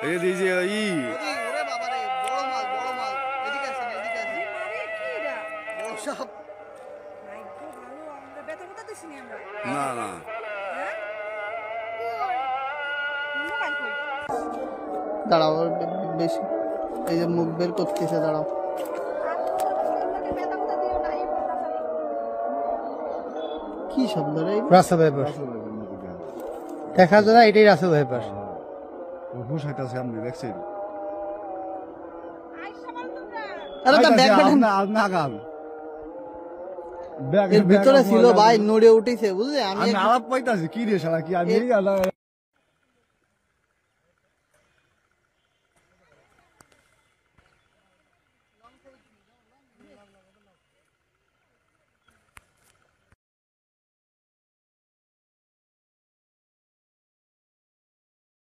এই দিয়েছে ই ওরে বাবা রে, বড় মাল বড় মাল। এদিকে আসেন এদিকে আসেন। বড় সাপ। না না দাঁড়াও, ওর বেশি এই যে মুখ বের করতেছে, দাঁড়াও। কি শব্দ রে? রাসেল ভাইপার দেখা যায় না, এটাই রাসেল ভাইপার। হুশ হইতাছে আপনি দেখছেন? আরে তা ব্যাগ নাগাল এর ভিতরে ছিল ভাই, নড়ে উঠেছে বুঝলে। আমি আলাপ পাইতাছি কি রে শালা, কি আমি